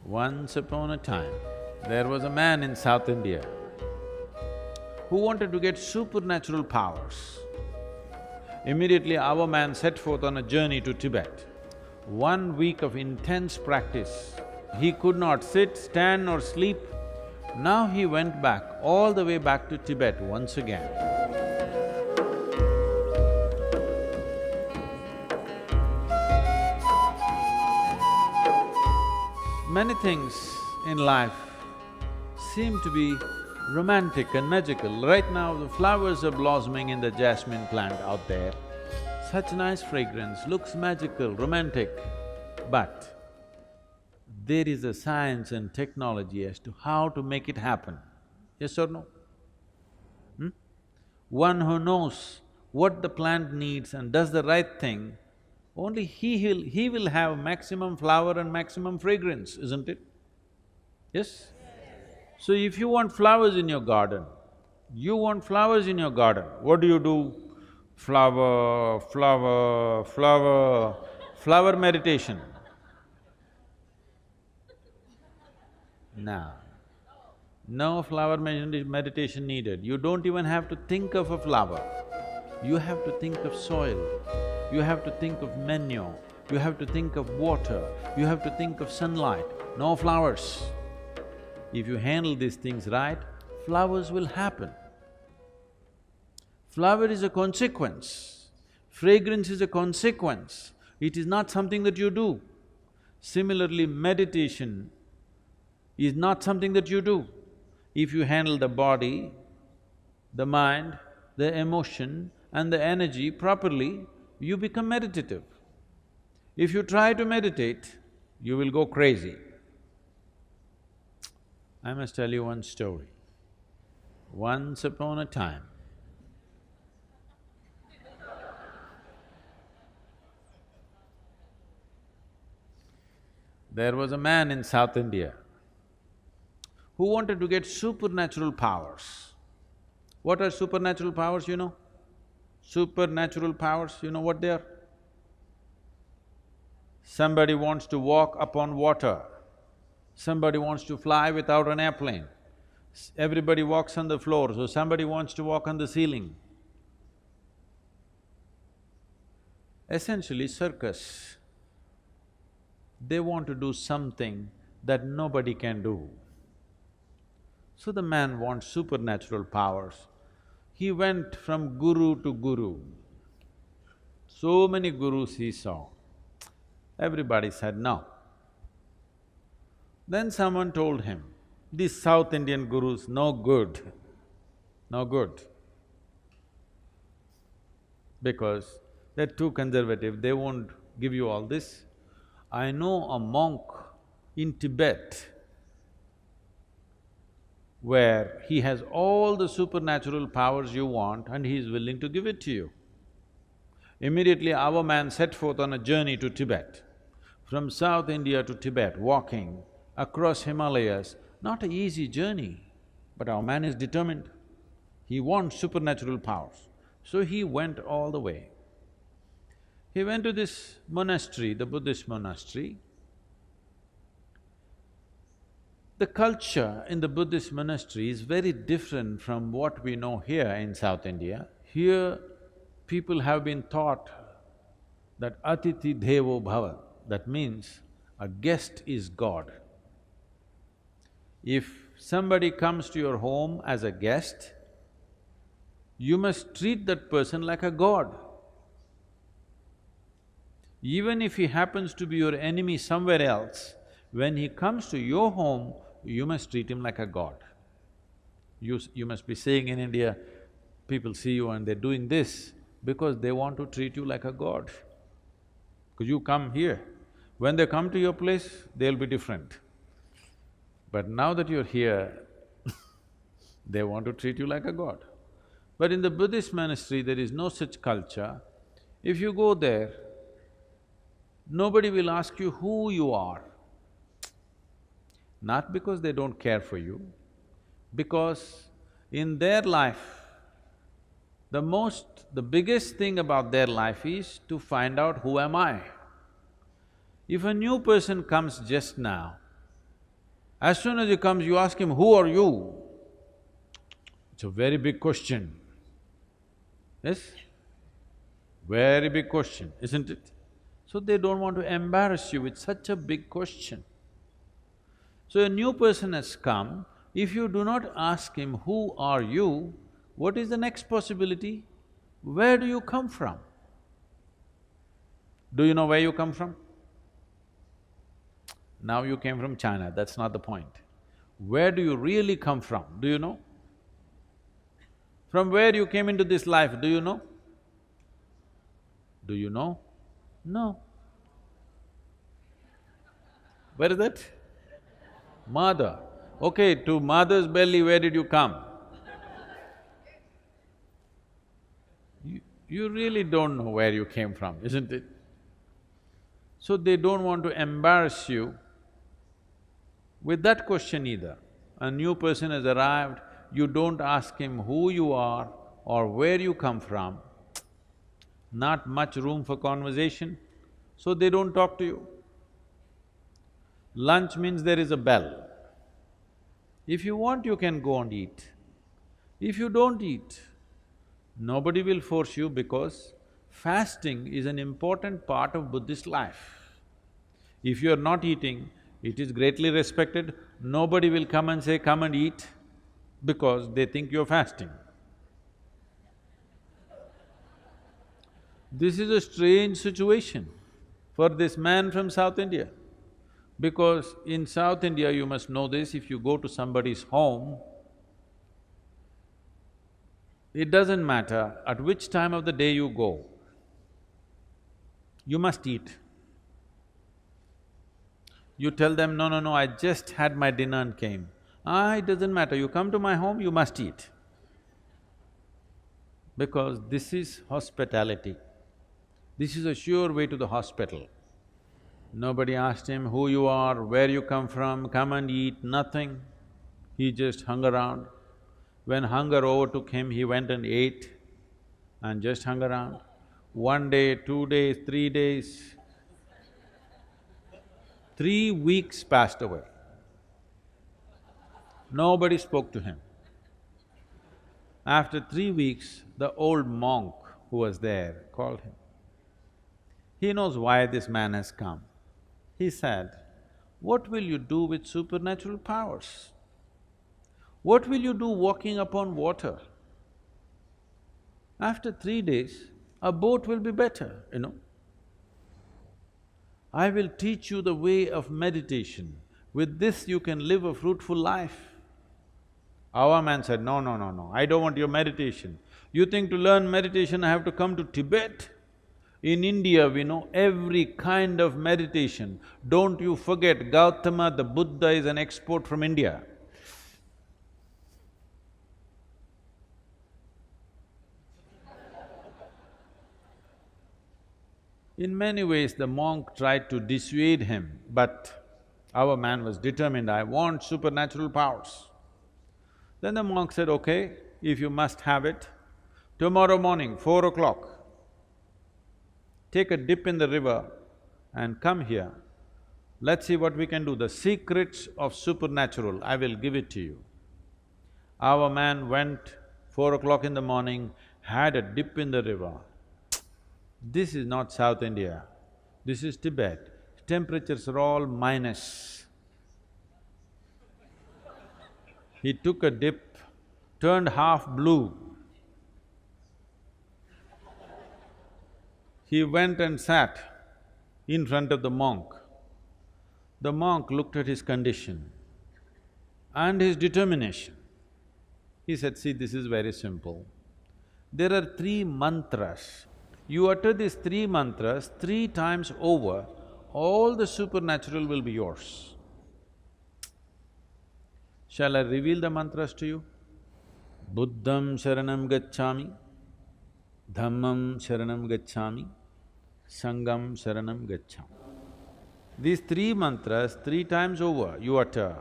Once upon a time, there was a man in South India who wanted to get supernatural powers. Immediately our man set forth on a journey to Tibet. 1 week of intense practice. He could not sit, stand or sleep. Now he went back, all the way back to Tibet once again. Many things in life seem to be romantic and magical. Right now, the flowers are blossoming in the jasmine plant out there. Such nice fragrance, looks magical, romantic. But there is a science and technology as to how to make it happen. Yes or no? One who knows what the plant needs and does the right thing, only he will have maximum flower and maximum fragrance, isn't it? Yes? So if you want flowers in your garden, what do? Flower, flower, flower, flower meditation. No, no flower meditation needed. You don't even have to think of a flower. You have to think of soil, you have to think of manure, you have to think of water, you have to think of sunlight, no flowers. If you handle these things right, flowers will happen. Flower is a consequence, fragrance is a consequence, it is not something that you do. Similarly, meditation is not something that you do. If you handle the body, the mind, the emotion and the energy properly, you become meditative. If you try to meditate, you will go crazy. I must tell you one story. Once upon a time, there was a man in South India who wanted to get supernatural powers. What are supernatural powers, you know? Supernatural powers, you know what they are? Somebody wants to walk upon water, somebody wants to fly without an airplane, everybody walks on the floor, so somebody wants to walk on the ceiling. Essentially, circus, they want to do something that nobody can do. So the man wants supernatural powers. He went from guru to guru. So many gurus he saw. Everybody said no. Then someone told him, these South Indian gurus, no good, no good. Because they're too conservative, they won't give you all this. I know a monk in Tibet where he has all the supernatural powers you want and he is willing to give it to you. Immediately our man set forth on a journey to Tibet. From South India to Tibet, walking across Himalayas, not an easy journey, but our man is determined. He wants supernatural powers. So he went all the way. He went to this monastery, the Buddhist monastery. The culture in the Buddhist monastery is very different from what we know here in South India. Here, people have been taught that Atiti Devo Bhava, that means a guest is God. If somebody comes to your home as a guest, you must treat that person like a god. Even if he happens to be your enemy somewhere else, when he comes to your home, you must treat him like a god. You must be saying in India, people see you and they're doing this because they want to treat you like a god. Because you come here, when they come to your place, they'll be different. But now that you're here, they want to treat you like a god. But in the Buddhist monastery, there is no such culture. If you go there, nobody will ask you who you are. Not because they don't care for you, because in their life, the biggest thing about their life is to find out who am I. If a new person comes just now, As soon as he comes, you ask him, who are you? It's a very big question. Yes? Very big question, isn't it? So they don't want to embarrass you with such a big question. So a new person has come, if you do not ask him, who are you, what is the next possibility? Where do you come from? Do you know where you come from? Now you came from China, that's not the point. Where do you really come from, do you know? From where you came into this life, do you know? Do you know? No. Where is that? Mother. Okay, to mother's belly, where did you come? You really don't know where you came from, isn't it? So they don't want to embarrass you with that question either. A new person has arrived, you don't ask him who you are or where you come from, not much room for conversation, so they don't talk to you. Lunch means there is a bell. If you want, you can go and eat. If you don't eat, nobody will force you because fasting is an important part of Buddhist life. If you are not eating, it is greatly respected, nobody will come and say, come and eat, because they think you're fasting. This is a strange situation for this man from South India. Because in South India, you must know this, if you go to somebody's home, it doesn't matter at which time of the day you go, you must eat. You tell them, no, no, no, I just had my dinner and came. It doesn't matter, you come to my home, you must eat. Because this is hospitality. This is a sure way to the hospital. Nobody asked him who you are, where you come and eat, nothing. He just hung around. When hunger overtook him, he went and ate and just hung around. 1 day, 2 days, 3 days, 3 weeks passed away. Nobody spoke to him. After 3 weeks, the old monk who was there called him. He knows why this man has come. He said, what will you do with supernatural powers? What will you do walking upon water? After 3 days, a boat will be better, you know. I will teach you the way of meditation. With this you can live a fruitful life. Our man said, no, no, no, no, I don't want your meditation. You think to learn meditation I have to come to Tibet? In India, we know every kind of meditation. Don't you forget, Gautama the Buddha is an export from India. In many ways, the monk tried to dissuade him, but our man was determined, I want supernatural powers. Then the monk said, okay, if you must have it, tomorrow morning, 4 o'clock, take a dip in the river and come here. Let's see what we can do. The secrets of supernatural, I will give it to you. Our man went 4 o'clock in the morning, had a dip in the river. This is not South India, this is Tibet. Temperatures are all minus. He took a dip, turned half blue. He went and sat in front of the monk. The monk looked at his condition and his determination. He said, see, this is very simple. There are 3 mantras. You utter these 3 mantras 3 times over, all the supernatural will be yours. Shall I reveal the mantras to you? Buddham sharanam gacchami, Dhammam sharanam gacchami, Sangham sharanam gacchami. These 3 mantras 3 times over you utter,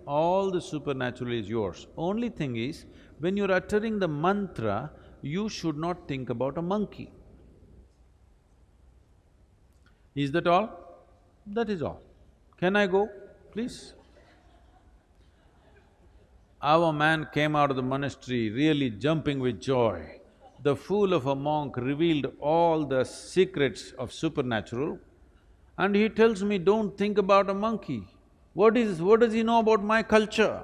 all the supernatural is yours. Only thing is, when you're uttering the mantra, you should not think about a monkey. Is that all? That is all. Can I go, please? Our man came out of the monastery really jumping with joy. The fool of a monk revealed all the secrets of supernatural, and he tells me, don't think about a monkey. What does he know about my culture?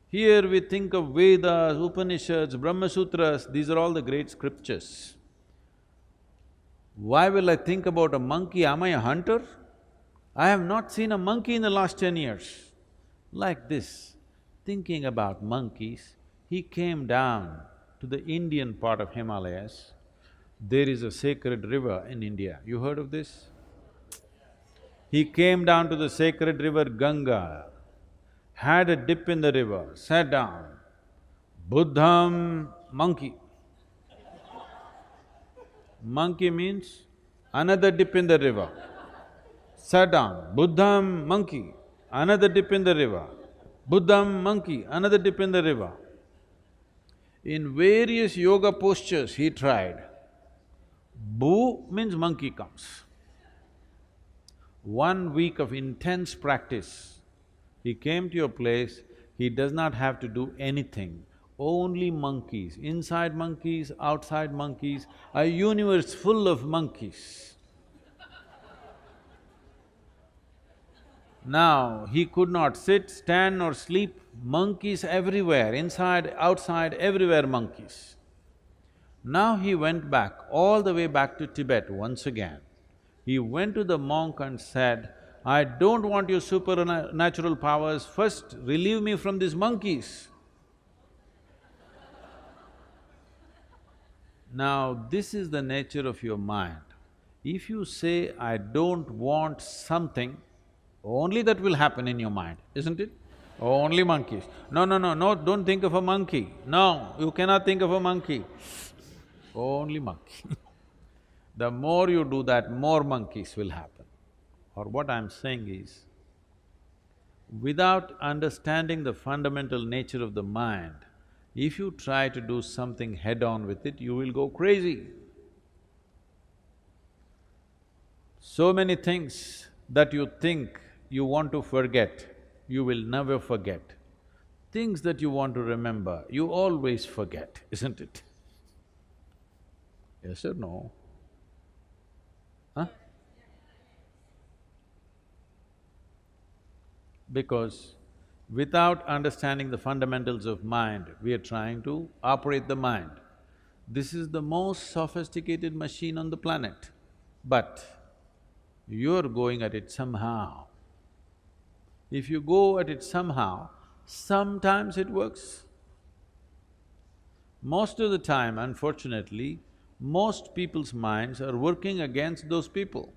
Here we think of Vedas, Upanishads, Brahma Sutras, these are all the great scriptures. Why will I think about a monkey? Am I a hunter? I have not seen a monkey in the last 10 years. Like this, thinking about monkeys, he came down to the Indian part of Himalayas. There is a sacred river in India. You heard of this? He came down to the sacred river Ganga, had a dip in the river, sat down. Buddham, monkey. Monkey means another dip in the river. Sat down, Buddham, monkey, another dip in the river. Buddham, monkey, another dip in the river. In various yoga postures he tried. Bu means monkey comes. 1 week of intense practice, he came to your place, he does not have to do anything, only monkeys, inside monkeys, outside monkeys, a universe full of monkeys. Now, he could not sit, stand or sleep, monkeys everywhere, inside, outside, everywhere monkeys. Now he went back, all the way back to Tibet once again. He went to the monk and said, I don't want your supernatural powers, first relieve me from these monkeys. Now, this is the nature of your mind. If you say, I don't want something, only that will happen in your mind, isn't it? Only monkeys. No, no, no, no, don't think of a monkey. No, you cannot think of a monkey. Only monkey. The more you do that, more monkeys will happen. Or what I'm saying is, without understanding the fundamental nature of the mind, if you try to do something head-on with it, you will go crazy. So many things that you think you want to forget, you will never forget. Things that you want to remember, you always forget, isn't it? Yes or no? Huh? Because without understanding the fundamentals of mind, we are trying to operate the mind. This is the most sophisticated machine on the planet, but you're going at it somehow. If you go at it somehow, sometimes it works. Most of the time, unfortunately, most people's minds are working against those people.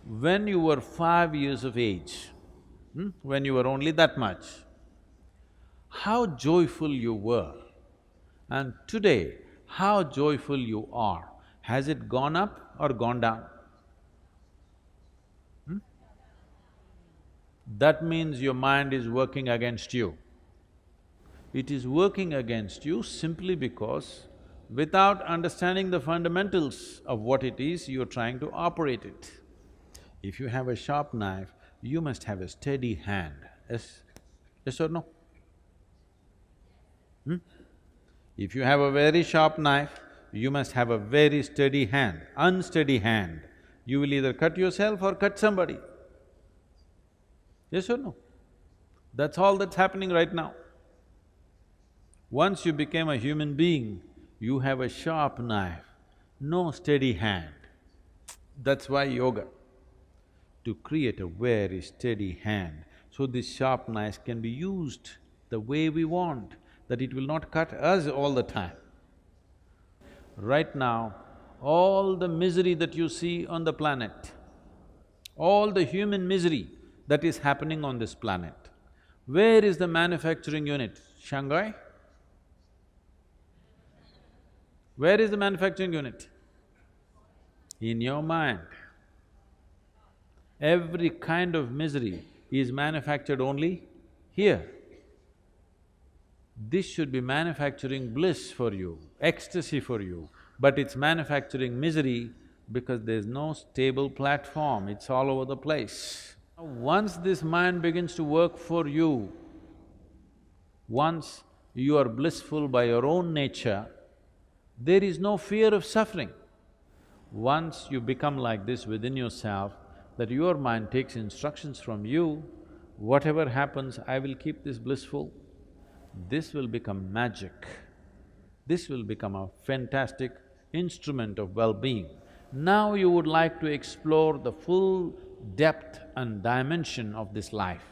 When you were 5 years of age, when you were only that much, how joyful you were, and today, how joyful you are. Has it gone up or gone down? That means your mind is working against you. It is working against you simply because without understanding the fundamentals of what it is, you're trying to operate it. If you have a sharp knife, you must have a steady hand, yes? Yes or no? If you have a very sharp knife, you must have a very steady hand. Unsteady hand, you will either cut yourself or cut somebody. Yes or no? That's all that's happening right now. Once you became a human being, you have a sharp knife, no steady hand. That's why yoga, to create a very steady hand, so this sharp knife can be used the way we want, that it will not cut us all the time. Right now, all the misery that you see on the planet, all the human misery that is happening on this planet, where is the manufacturing unit? Shanghai? Where is the manufacturing unit? In your mind. Every kind of misery is manufactured only here. This should be manufacturing bliss for you, ecstasy for you, but it's manufacturing misery because there's no stable platform, it's all over the place. Once this mind begins to work for you, Once you are blissful by your own nature, there is no fear of suffering. Once you become like this within yourself, that your mind takes instructions from you, whatever happens, I will keep this blissful, this will become magic. This will become a fantastic instrument of well-being. Now you would like to explore the full depth and dimension of this life.